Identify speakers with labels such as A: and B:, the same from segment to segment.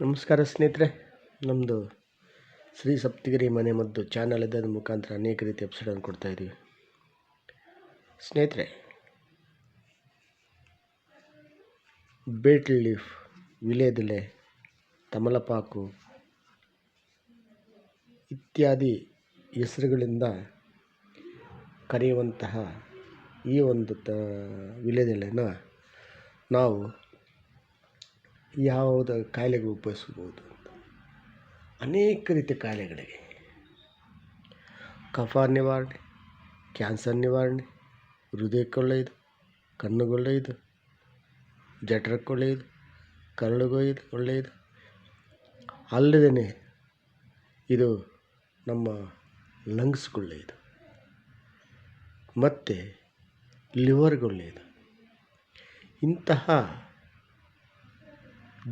A: ನಮಸ್ಕಾರ ಸ್ನೇಹಿತರೆ, ನಮ್ಮದು ಶ್ರೀ ಸಪ್ತಗಿರಿ ಮನೆ ಮದ್ದು ಚಾನಲ್ ಇದರ ಮುಖಾಂತರ ಅನೇಕ ರೀತಿ ಎಪಿಸೋಡನ್ನು ಕೊಡ್ತಾಯಿದ್ದೀವಿ. ಸ್ನೇಹಿತರೆ, ಬೇಟಲ್ ಲೀಫ್, ವಿಲೇದೆಲೆ, ತಮಲಪಾಕು ಇತ್ಯಾದಿ ಹೆಸರುಗಳಿಂದ ಕರೆಯುವಂತಹ ಈ ಒಂದು ವಿಲೇದೆಲೆನ ನಾವು ಯಾವುದ ಕಾಯಿಲೆಗೆ ಉಪಯೋಗಿಸ್ಬೋದು ಅಂತ. ಅನೇಕ ರೀತಿಯ ಕಾಯಿಲೆಗಳಿಗೆ ಕಫ ನಿವಾರಣೆ, ಕ್ಯಾನ್ಸರ್ ನಿವಾರಣೆ, ಹೃದಯಕ್ಕೆ ಒಳ್ಳೆಯದು, ಕಣ್ಣುಗೊಳ್ಳೆಯದು, ಜಠರಕ್ಕೆ ಒಳ್ಳೆಯದು, ಕರಳಿಗೆ ಒಳ್ಳೆಯದು. ಅಲ್ಲದೇ ಇದು ನಮ್ಮ ಲಂಗ್ಸ್ಗೆ ಒಳ್ಳೆಯದು ಮತ್ತು ಲಿವರ್ಗೆ ಒಳ್ಳೆಯದು. ಇಂತಹ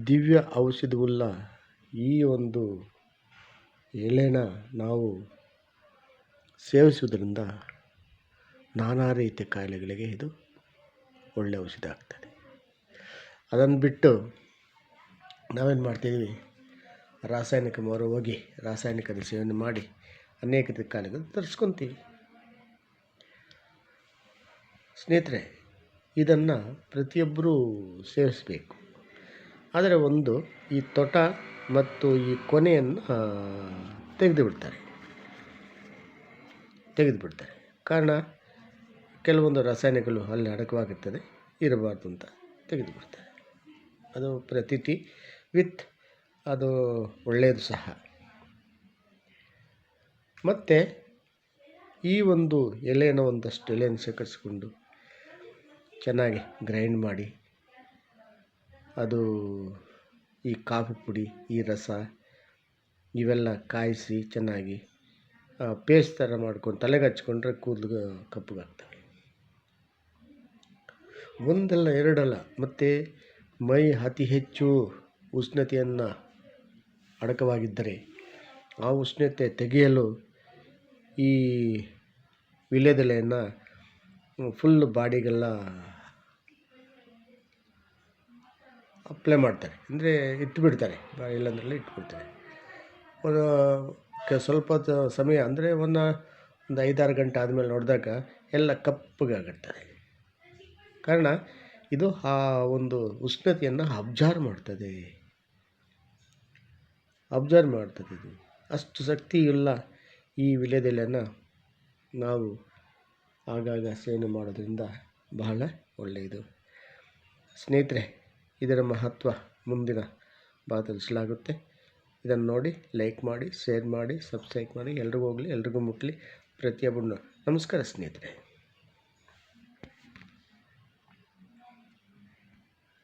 A: ದಿವ್ಯ ಔಷಧವುಳ್ಳ ಈ ಒಂದು ಎಲೆನ ನಾವು ಸೇವಿಸುವುದರಿಂದ ನಾನಾ ರೀತಿಯ ಕಾಯಿಲೆಗಳಿಗೆ ಇದು ಒಳ್ಳೆಯ ಔಷಧ ಆಗ್ತದೆ. ಅದನ್ನು ಬಿಟ್ಟು ನಾವೇನು ಮಾಡ್ತಿದ್ದೀವಿ, ರಾಸಾಯನಿಕ ಮೊರೆ ಹೋಗಿ ರಾಸಾಯನಿಕದ ಸೇವನೆ ಮಾಡಿ ಅನೇಕ ರೀತಿಯ ಕಾಯಿಲೆಗಳು ತರಿಸ್ಕೊತೀವಿ. ಸ್ನೇಹಿತರೆ, ಇದನ್ನು ಪ್ರತಿಯೊಬ್ಬರೂ ಸೇವಿಸಬೇಕು. ಆದರೆ ಈ ತೊಟ ಮತ್ತು ಈ ಕೊನೆಯನ್ನು ತೆಗೆದುಬಿಡ್ತಾರೆ. ಕಾರಣ ಕೆಲವೊಂದು ರಾಸಾಯನಿಕಗಳು ಅಲ್ಲಿ ಅಡಕವಾಗಿರ್ತದೆ, ಇರಬಾರ್ದು ಅಂತ ತೆಗೆದುಬಿಡ್ತಾರೆ. ಅದು ಪ್ರತೀತಿ ವಿತ್ ಅದು ಒಳ್ಳೆಯದು ಸಹ. ಮತ್ತು ಈ ಒಂದು ಎಲೆಯನ್ನು ಒಂದಷ್ಟು ಎಲೆಯನ್ನು ಶೇಖರಿಸಿಕೊಂಡು ಚೆನ್ನಾಗಿ ಗ್ರೈಂಡ್ ಮಾಡಿ ಅದು ಈ ಕಾಫಿ ಪುಡಿ, ಈ ರಸ ಇವೆಲ್ಲ ಕಾಯಿಸಿ ಚೆನ್ನಾಗಿ ಪೇಸ್ಟ್ ಥರ ಮಾಡ್ಕೊಂಡು ತಲೆಗೆ ಹಚ್ಕೊಂಡ್ರೆ ಕೂದಲು ಕಪ್ಪಗಾಗ್ತವೆ. ಒಂದಲ್ಲ ಎರಡಲ್ಲ, ಮತ್ತು ಮೈ ಅತಿ ಹೆಚ್ಚು ಉಷ್ಣತೆಯನ್ನು ಅಡಕವಾಗಿದ್ದರೆ ಆ ಉಷ್ಣತೆ ತೆಗೆಯಲು ಈ ವಿಲೇದೆಲೆಯನ್ನು ಫುಲ್ ಬಾಡಿಗೆಲ್ಲ ಅಪ್ಲೈ ಮಾಡ್ತಾರೆ, ಅಂದರೆ ಇಟ್ಟುಬಿಡ್ತಾರೆ, ಇಲ್ಲಾಂದ್ರೆಲ್ಲ ಇಟ್ಬಿಡ್ತಾರೆ. ಸ್ವಲ್ಪ ಸಮಯ ಅಂದರೆ ಒಂದು 5-6 ಗಂಟೆ ಆದಮೇಲೆ ನೋಡಿದಾಗ ಎಲ್ಲ ಕಪ್ಪಗಾಗಿರ್ತದೆ. ಕಾರಣ ಇದು ಆ ಒಂದು ಉಷ್ಣತೆಯನ್ನು ಅಬ್ಸರ್ವ್ ಮಾಡ್ತದೆ. ಇದು ಅಷ್ಟು ಶಕ್ತಿಯುಳ್ಳ ಈ ವಿಲೇದೆಲೆಯನ್ನು ನಾವು ಆಗಾಗ ಸೇವನೆ ಮಾಡೋದ್ರಿಂದ ಬಹಳ ಒಳ್ಳೆಯದು. ಸ್ನೇಹಿತರೆ, ಇದರ ಮಹತ್ವ ಮುಂದಿನ ಭಾಗದಲ್ಲಿ ಇದನ್ನು ನೋಡಿ ಲೈಕ್ ಮಾಡಿ, ಶೇರ್ ಮಾಡಿ, ಸಬ್ಸ್ಕ್ರೈಬ್ ಮಾಡಿ. ಎಲ್ರಿಗೂ ಹೋಗಲಿ, ಎಲ್ರಿಗೂ ಮುಟ್ಟಲಿ, ಪ್ರತಿಯೊಬ್ಬರನ್ನು. ನಮಸ್ಕಾರ ಸ್ನೇಹಿತರೆ.